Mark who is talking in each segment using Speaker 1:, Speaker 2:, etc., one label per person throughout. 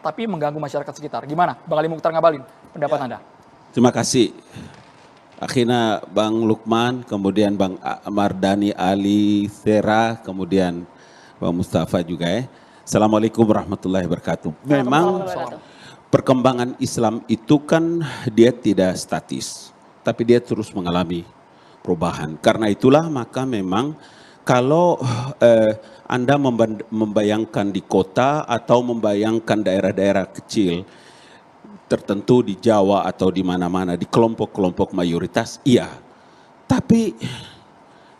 Speaker 1: tapi mengganggu masyarakat sekitar. Gimana Bang Ali Mukhtar Ngabalin, pendapat Anda?
Speaker 2: Terima kasih. Akhirnya Bang Lukman, kemudian Bang Mardani Ali Sera, kemudian Bang Mustafa juga ya. Assalamualaikum warahmatullahi wabarakatuh. Memang perkembangan Islam itu kan dia tidak statis, tapi dia terus mengalami perubahan. Karena itulah maka memang kalau Anda membayangkan di kota atau membayangkan daerah-daerah kecil tertentu di Jawa atau di mana-mana, di kelompok-kelompok mayoritas, iya. Tapi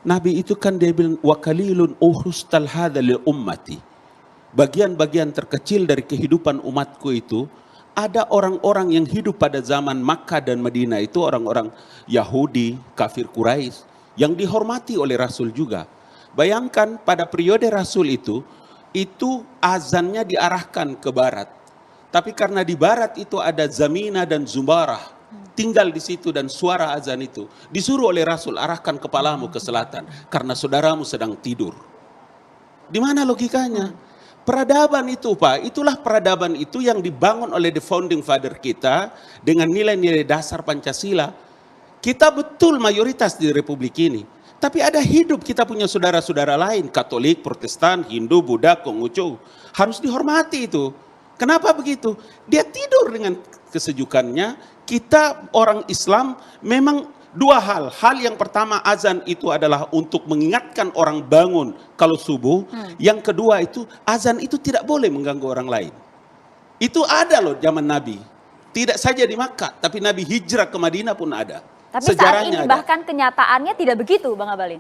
Speaker 2: Nabi itu kan dia bilang, wa qalilun uhustal hadza lil ummati. Bagian-bagian terkecil dari kehidupan umatku itu, ada orang-orang yang hidup pada zaman Makkah dan Madinah itu orang-orang Yahudi, kafir Quraisy, yang dihormati oleh Rasul juga. Bayangkan pada periode Rasul itu azannya diarahkan ke barat. Tapi karena di barat itu ada Zamina dan Zubarah, tinggal di situ dan suara azan itu disuruh oleh Rasul, arahkan kepalamu ke selatan karena saudaramu sedang tidur. Di mana logikanya? Peradaban itu Pak, itulah peradaban itu yang dibangun oleh the founding father kita dengan nilai-nilai dasar Pancasila. Kita betul mayoritas di Republik ini, tapi ada hidup kita punya saudara-saudara lain, Katolik, Protestan, Hindu, Buddha, Konghucu, harus dihormati itu. Kenapa begitu? Dia tidur dengan kesejukannya. Kita orang Islam memang dua hal. Hal yang pertama azan itu adalah untuk mengingatkan orang bangun kalau subuh. Yang kedua itu azan itu tidak boleh mengganggu orang lain. Itu ada loh zaman Nabi. Tidak saja di Makkah, tapi Nabi hijrah ke Madinah pun ada.
Speaker 3: Tapi
Speaker 2: Sejarahnya
Speaker 3: saat ini
Speaker 2: ada.
Speaker 3: bahkan kenyataannya tidak begitu Bang Ngabalin.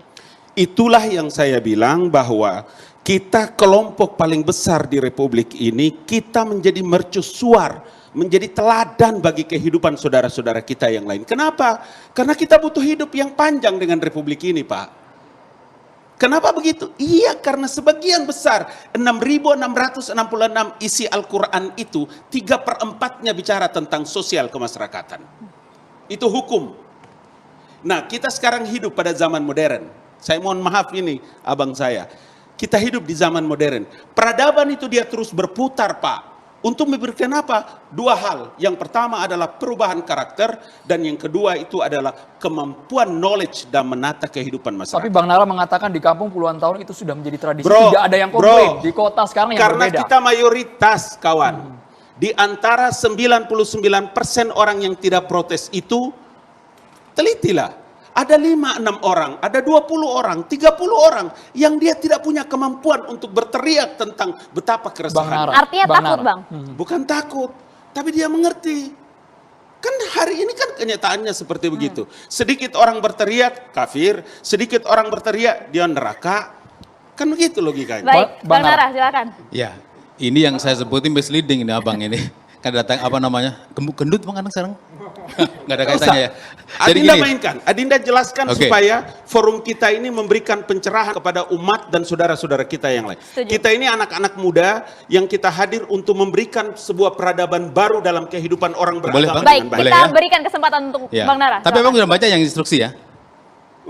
Speaker 2: Itulah yang saya bilang bahwa kita kelompok paling besar di Republik ini, kita menjadi mercusuar, menjadi teladan bagi kehidupan saudara-saudara kita yang lain. Kenapa? Karena kita butuh hidup yang panjang dengan Republik ini Pak. Kenapa begitu? Iya, karena sebagian besar 6.666 isi Al-Quran itu 3/4-nya bicara tentang sosial kemasyarakatan. Itu hukum. Nah, kita sekarang hidup pada zaman modern. Saya mohon maaf ini abang saya. Kita hidup di zaman modern. Peradaban itu dia terus berputar Pak. Untuk memberikan apa? Dua hal. Yang pertama adalah perubahan karakter. Dan yang kedua itu adalah kemampuan knowledge dan menata kehidupan masyarakat.
Speaker 1: Tapi Bang Nara mengatakan di kampung puluhan tahun itu sudah menjadi tradisi. Tidak ada yang komplain. Di kota sekarang yang
Speaker 2: karena
Speaker 1: berbeda.
Speaker 2: kita mayoritas kawan. Di antara 99% orang yang tidak protes itu, telitilah. Ada 5-6 orang, ada 20 orang, 30 orang yang dia tidak punya kemampuan untuk berteriak tentang betapa keresahan.
Speaker 3: Artinya takut Bang?
Speaker 2: Bukan takut, tapi dia mengerti. Kan hari ini kan kenyataannya seperti begitu. Sedikit orang berteriak kafir, sedikit orang berteriak dia neraka. Kan begitu logikanya.
Speaker 3: Baik, Bang Nara silakan.
Speaker 4: Ya, ini yang saya sebutin misleading ini abang ini. Kan datang apa namanya? Gendut Bang anak sekarang? Nggak ada kaitannya ya. Jadi
Speaker 2: Adinda
Speaker 4: gini,
Speaker 2: mainkan, Adinda jelaskan supaya forum kita ini memberikan pencerahan kepada umat dan saudara-saudara kita yang lain.
Speaker 3: Setuju.
Speaker 2: Kita ini anak-anak muda yang kita hadir untuk memberikan sebuah peradaban baru dalam kehidupan orang beragama.
Speaker 3: Baik,
Speaker 2: dengan
Speaker 3: kita
Speaker 4: ya?
Speaker 3: berikan kesempatan untuk
Speaker 4: ya.
Speaker 3: Bang Nara.
Speaker 4: Tapi abang sudah baca yang instruksi ya?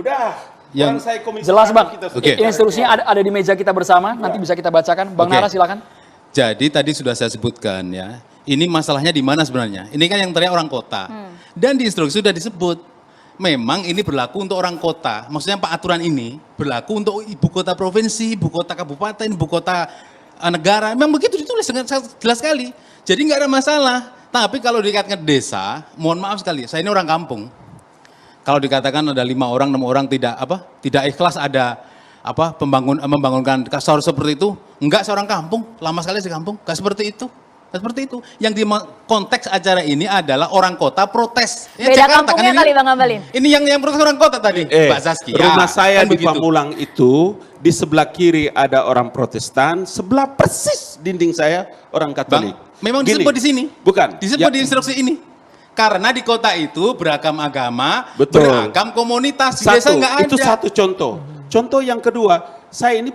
Speaker 2: Udah.
Speaker 4: Yang-
Speaker 2: Orang saya komisi
Speaker 1: Jelas
Speaker 2: satu,
Speaker 1: Bang,
Speaker 2: kita
Speaker 4: Oke.
Speaker 2: sudah-
Speaker 1: instruksinya ada di meja kita bersama, nanti bisa kita bacakan. Bang
Speaker 4: Oke.
Speaker 1: Nara silakan.
Speaker 4: Jadi tadi sudah saya sebutkan ya. Ini masalahnya di mana sebenarnya? Ini kan yang teriak orang kota. Dan di instruksi sudah disebut. Memang ini berlaku untuk orang kota. Maksudnya Pak aturan ini berlaku untuk ibu kota provinsi, ibu kota kabupaten, ibu kota negara. Memang begitu ditulis dengan jelas sekali. Jadi nggak ada masalah. Tapi kalau dikatakan desa, mohon maaf sekali, saya ini orang kampung. Kalau dikatakan ada 5 orang, 6 orang tidak ikhlas ada membangunkan kasar seperti itu, enggak seorang kampung, lama sekali di kampung, enggak seperti itu. Seperti itu. Yang di konteks acara ini adalah orang kota protes. Ya,
Speaker 3: Beda
Speaker 4: Jakarta,
Speaker 3: kampungnya
Speaker 4: kan
Speaker 3: kali Bang Ngabalin.
Speaker 4: Ini yang protes orang kota tadi, Mbak Zaskia.
Speaker 2: Rumah saya
Speaker 4: Kan
Speaker 2: di
Speaker 4: begitu.
Speaker 2: Pamulang itu, di sebelah kiri ada orang Protestan, sebelah persis dinding saya orang Katolik.
Speaker 4: Bang, memang
Speaker 2: Gini,
Speaker 4: disebut di sini.
Speaker 2: Bukan.
Speaker 4: Disebut di instruksi ini. Karena di kota itu beragam agama,
Speaker 2: Betul.
Speaker 4: beragam komunitas. Di desa
Speaker 2: Satu,
Speaker 4: nggak ada.
Speaker 2: itu satu contoh. Contoh yang kedua, saya ini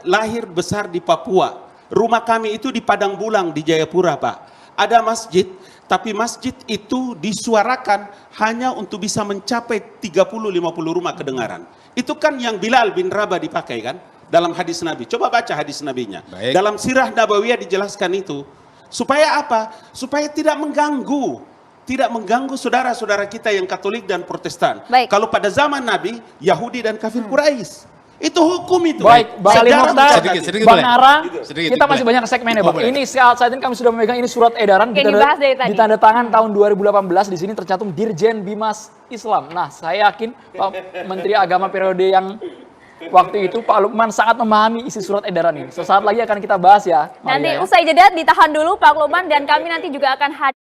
Speaker 2: lahir besar di Papua. Rumah kami itu di Padang Bulang di Jayapura Pak. Ada masjid, tapi masjid itu disuarakan hanya untuk bisa mencapai 30-50 rumah kedengaran. Itu kan yang Bilal bin Rabah dipakai kan dalam hadis Nabi. Coba baca hadis Nabinya.
Speaker 4: Baik.
Speaker 2: Dalam Sirah Nabawiyah dijelaskan itu. Supaya apa? Supaya tidak mengganggu. Tidak mengganggu saudara-saudara kita yang Katolik dan Protestan.
Speaker 3: Baik.
Speaker 2: Kalau pada zaman Nabi, Yahudi dan kafir Quraisy. Itu hukum itu.
Speaker 1: Baik, Bang Ali
Speaker 2: Sejarah
Speaker 1: Mokhtar,
Speaker 2: mencatat
Speaker 4: sedikit
Speaker 2: itu.
Speaker 1: Bang
Speaker 4: boleh.
Speaker 1: Ara,
Speaker 4: Sedikit,
Speaker 1: kita masih
Speaker 4: boleh.
Speaker 1: banyak segmennya
Speaker 4: Oh,
Speaker 1: Bang.
Speaker 4: boleh.
Speaker 1: Ini saat ini kami sudah memegang ini surat edaran
Speaker 3: Oke, dibahas dari tadi.
Speaker 1: ditanda tangan tahun 2018, di sini tercantum Dirjen Bimas Islam. Nah, saya yakin Pak Menteri Agama periode yang waktu itu Pak Lukman sangat memahami isi surat edaran ini. Sesaat lagi akan kita bahas ya. Maria,
Speaker 3: Nanti
Speaker 1: ya.
Speaker 3: usai jeda ditahan dulu Pak Lukman dan kami nanti juga akan hadir